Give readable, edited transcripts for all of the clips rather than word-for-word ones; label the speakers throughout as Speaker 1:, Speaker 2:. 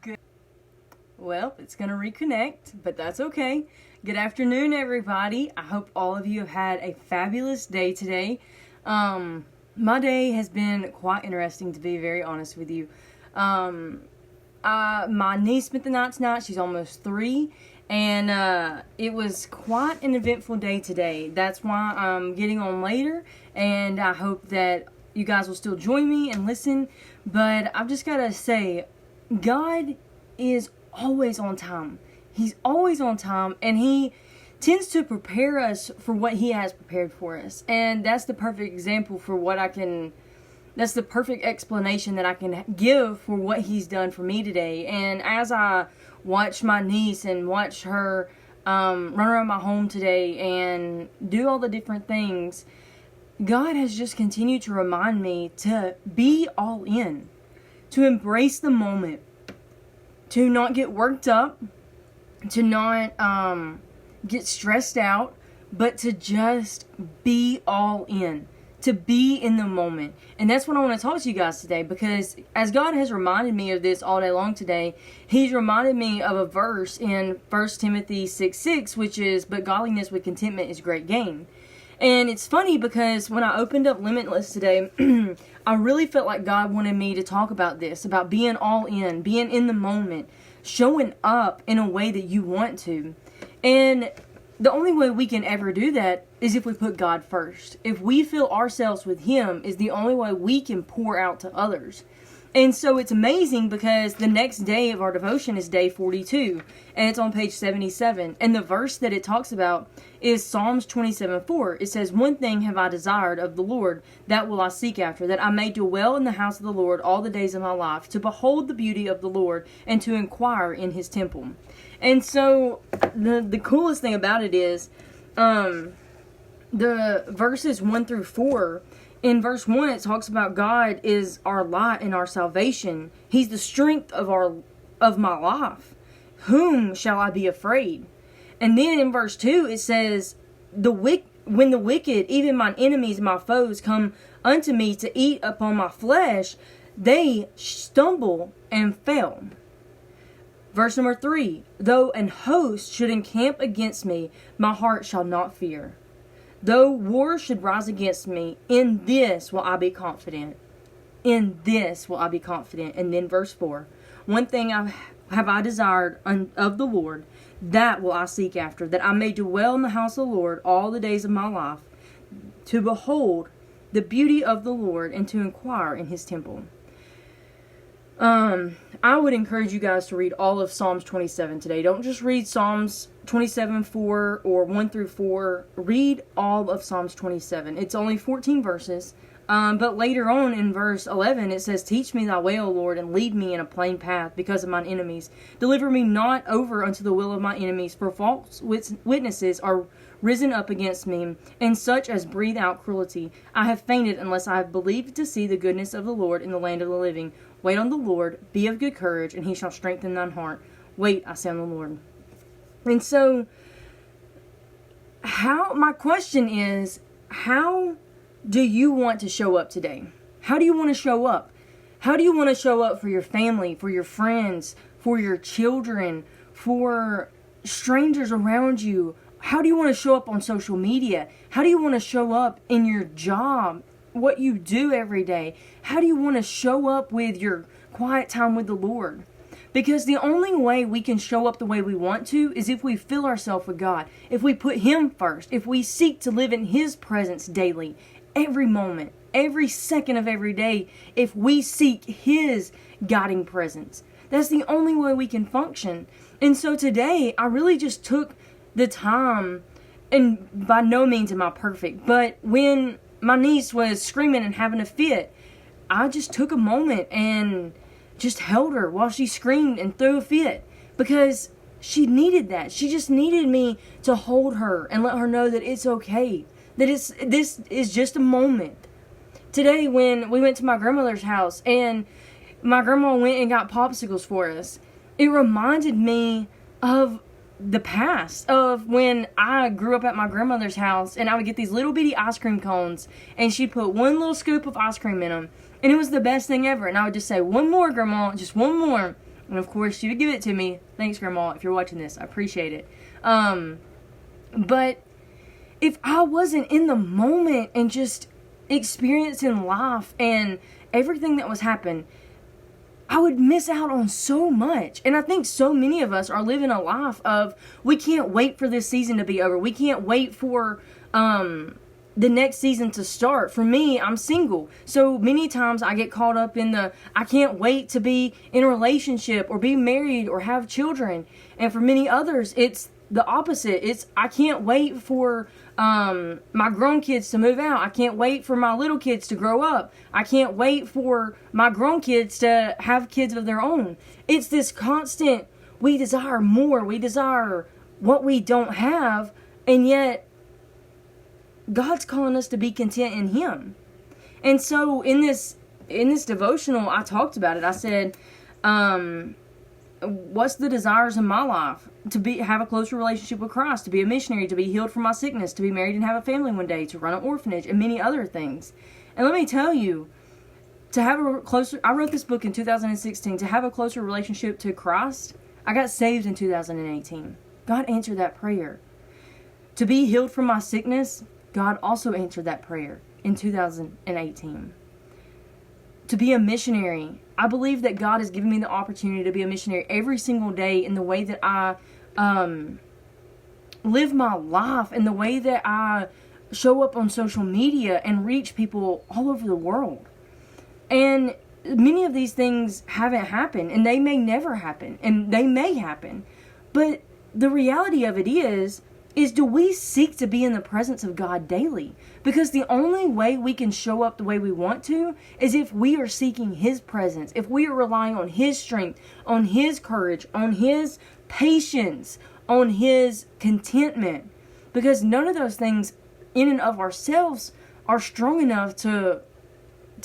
Speaker 1: Good. Well, it's going to reconnect, but that's okay. Good afternoon, everybody. I hope all of you have had a fabulous day today. My day has been quite interesting, to be very honest with you. My niece spent the night tonight. She's almost 3. And it was quite an eventful day today. That's why I'm getting on later. And I hope that you guys will still join me and listen. But I've just got to say, God is always on time. He's always on time, and He tends to prepare us for what He has prepared for us. And that's the perfect example for that's the perfect explanation that I can give for what He's done for me today. And as I watch my niece and watch her run around my home today and do all the different things, God has just continued to remind me to be all in, to embrace the moment, to not get worked up, to not get stressed out, but to just be all in, to be in the moment. And that's what I want to talk to you guys today, because as God has reminded me of this all day long today, He's reminded me of a verse in 1 Timothy 6:6, which is, "But godliness with contentment is great gain." And it's funny because when I opened up Limitless today, I really felt like God wanted me to talk about this, about being all in, being in the moment, showing up in a way that you want to. And the only way we can ever do that is if we put God first. If we fill ourselves with Him is the only way we can pour out to others. And so it's amazing because the next day of our devotion is day 42, and it's on page 77. And the verse that it talks about is Psalms 27:4. It says, "One thing have I desired of the Lord, that will I seek after, that I may dwell in the house of the Lord all the days of my life, to behold the beauty of the Lord, and to inquire in His temple." And so the coolest thing about it is the verses 1 through 4. In verse 1, it talks about God is our light and our salvation. He's the strength of my life. Whom shall I be afraid? And then in verse 2, it says, when the wicked, even mine enemies and my foes, come unto me to eat upon my flesh, they stumble and fail. Verse number 3, though an host should encamp against me, my heart shall not fear. Though war should rise against me, in this will I be confident. In this will I be confident. And then verse 4, one thing have I desired of the Lord, that will I seek after, that I may dwell in the house of the Lord all the days of my life, to behold the beauty of the Lord, and to inquire in His temple. I would encourage you guys to read all of Psalms 27 today. Don't just read Psalms 27:4 or 1 through 4. Read all of Psalms 27. It's only 14 verses. But later on in verse 11, it says, "Teach me thy way, O Lord, and lead me in a plain path because of mine enemies. Deliver me not over unto the will of my enemies, for false witnesses are risen up against me, and such as breathe out cruelty. I have fainted unless I have believed to see the goodness of the Lord in the land of the living. Wait on the Lord, be of good courage, and He shall strengthen thine heart. Wait, I say on the Lord." And so, my question is, how do you want to show up today? How do you want to show up? How do you want to show up for your family, for your friends, for your children, for strangers around you? How do you want to show up on social media? How do you want to show up in your job, what you do every day? How do you want to show up with your quiet time with the Lord? Because the only way we can show up the way we want to is if we fill ourselves with God, if we put Him first, if we seek to live in His presence daily, every moment, every second of every day, if we seek His guiding presence. That's the only way we can function. And so today, I really just took the time, and by no means am I perfect, but when my niece was screaming and having a fit, I just took a moment and just held her while she screamed and threw a fit, because she needed that. She just needed me to hold her and let her know that it's okay, that this is just a moment. Today when we went to my grandmother's house and my grandma went and got popsicles for us, it reminded me of the past, of when I grew up at my grandmother's house, and I would get these little bitty ice cream cones, and she'd put one little scoop of ice cream in them, and it was the best thing ever. And I would just say, "One more, Grandma, just one more." And of course, she would give it to me. Thanks, Grandma, if you're watching this. I appreciate it. But if I wasn't in the moment and just experiencing life and everything that was happening, I would miss out on so much. And I think so many of us are living a life of, we can't wait for this season to be over. We can't wait for the next season to start. For me, I'm single. So many times I get caught up in I can't wait to be in a relationship or be married or have children. And for many others, it's the opposite. It's, I can't wait for my grown kids to move out. I can't wait for my little kids to grow up. I can't wait for my grown kids to have kids of their own. It's this constant, we desire more. We desire what we don't have, and yet God's calling us to be content in Him. And so in this devotional, I talked about it. I said, what's the desires in my life? To have a closer relationship with Christ, to be a missionary, to be healed from my sickness, to be married and have a family one day, to run an orphanage, and many other things. And let me tell you, to have a closer, I wrote this book in 2016, to have a closer relationship to Christ, I got saved in 2018. God answered that prayer. To be healed from my sickness, God also answered that prayer in 2018. To be a missionary, I believe that God has given me the opportunity to be a missionary every single day in the way that I live my life, in the way that I show up on social media and reach people all over the world. And many of these things haven't happened, and they may never happen, and they may happen. But the reality of it is do we seek to be in the presence of God daily? Because the only way we can show up the way we want to is if we are seeking His presence, if we are relying on His strength, on His courage, on His patience, on His contentment. Because none of those things in and of ourselves are strong enough to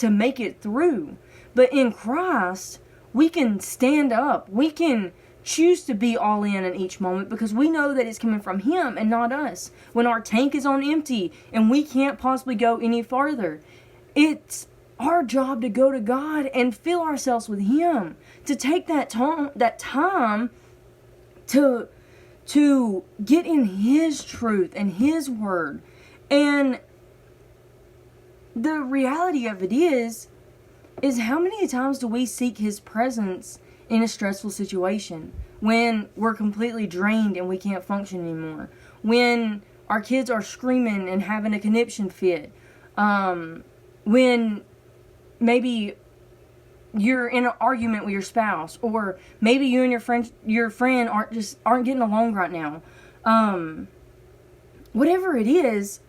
Speaker 1: make it through. But in Christ, we can stand up. We can choose to be all in each moment because we know that it's coming from Him and not us. When our tank is on empty and we can't possibly go any farther, it's our job to go to God and fill ourselves with Him, to take that time to get in His truth and His word. And the reality of it is how many times do we seek His presence in a stressful situation, when we're completely drained and we can't function anymore, when our kids are screaming and having a conniption fit, when maybe you're in an argument with your spouse, or maybe you and your friend aren't getting along right now. Whatever it is,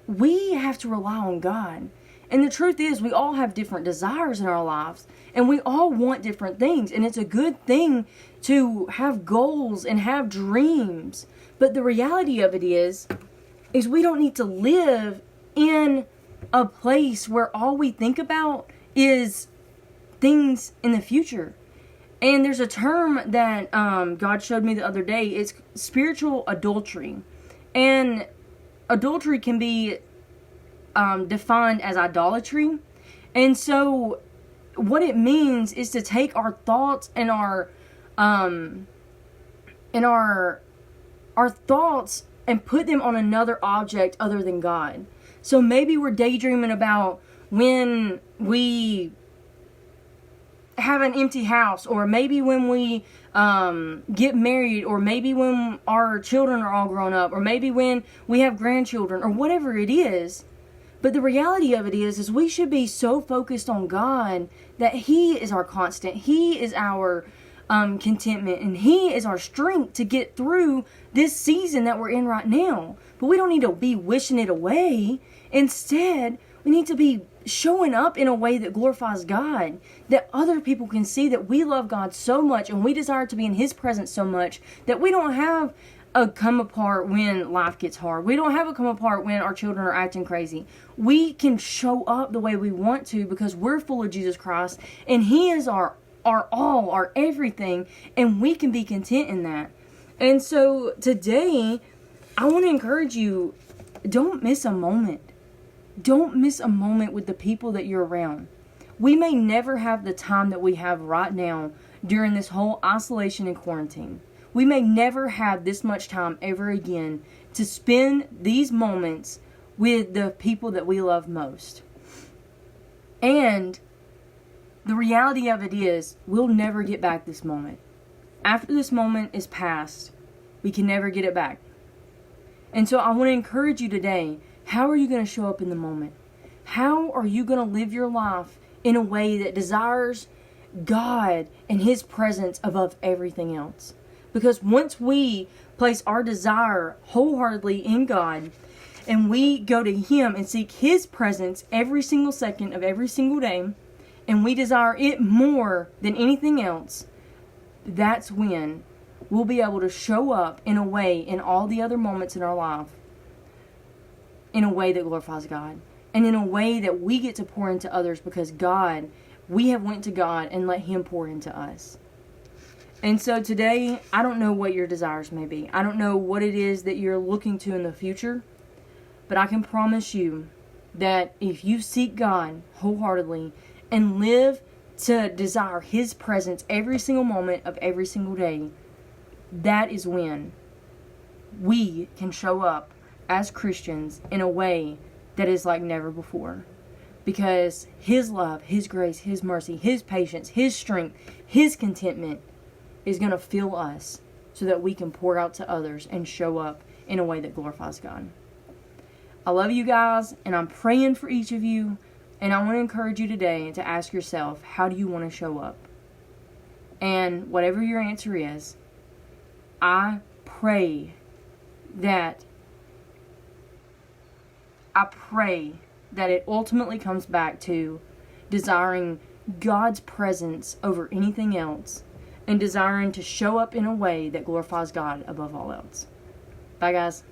Speaker 1: we have to rely on God. And the truth is, we all have different desires in our lives, and we all want different things. And it's a good thing to have goals and have dreams. But the reality of it is we don't need to live in a place where all we think about is things in the future. And there's a term that God showed me the other day. It's spiritual adultery. And adultery can be defined as idolatry. And so what it means is to take our thoughts and our thoughts and put them on another object other than God. So maybe we're daydreaming about when we have an empty house, or maybe when we get married, or maybe when our children are all grown up, or maybe when we have grandchildren, or whatever it is. But the reality of it is we should be so focused on God that He is our constant. He is our contentment, and He is our strength to get through this season that we're in right now. But we don't need to be wishing it away. Instead, we need to be showing up in a way that glorifies God, that other people can see that we love God so much and we desire to be in His presence so much that we don't have a come apart when life gets hard. We don't have a come apart when our children are acting crazy. We can show up the way we want to because we're full of Jesus Christ, and He is our all, our everything, and we can be content in that. And so today, I want to encourage you, don't miss a moment. Don't miss a moment with the people that you're around. We may never have the time that we have right now during this whole isolation and quarantine. We may never have this much time ever again to spend these moments with the people that we love most. And the reality of it is, we'll never get back this moment. After this moment is past, we can never get it back. And so I want to encourage you today, how are you going to show up in the moment? How are you going to live your life in a way that desires God and His presence above everything else? Because once we place our desire wholeheartedly in God, and we go to Him and seek His presence every single second of every single day, and we desire it more than anything else, that's when we'll be able to show up in a way in all the other moments in our life, in a way that glorifies God, and in a way that we get to pour into others, because we have went to God and let Him pour into us. And so today, I don't know what your desires may be. I don't know what it is that you're looking to in the future, but I can promise you that if you seek God wholeheartedly and live to desire His presence every single moment of every single day, that is when we can show up as Christians in a way that is like never before. Because His love, His grace, His mercy, His patience, His strength, His contentment is going to fill us so that we can pour out to others and show up in a way that glorifies God. I love you guys, and I'm praying for each of you, and I want to encourage you today to ask yourself, how do you want to show up? And whatever your answer is, I pray that it ultimately comes back to desiring God's presence over anything else, and desiring to show up in a way that glorifies God above all else. Bye, guys.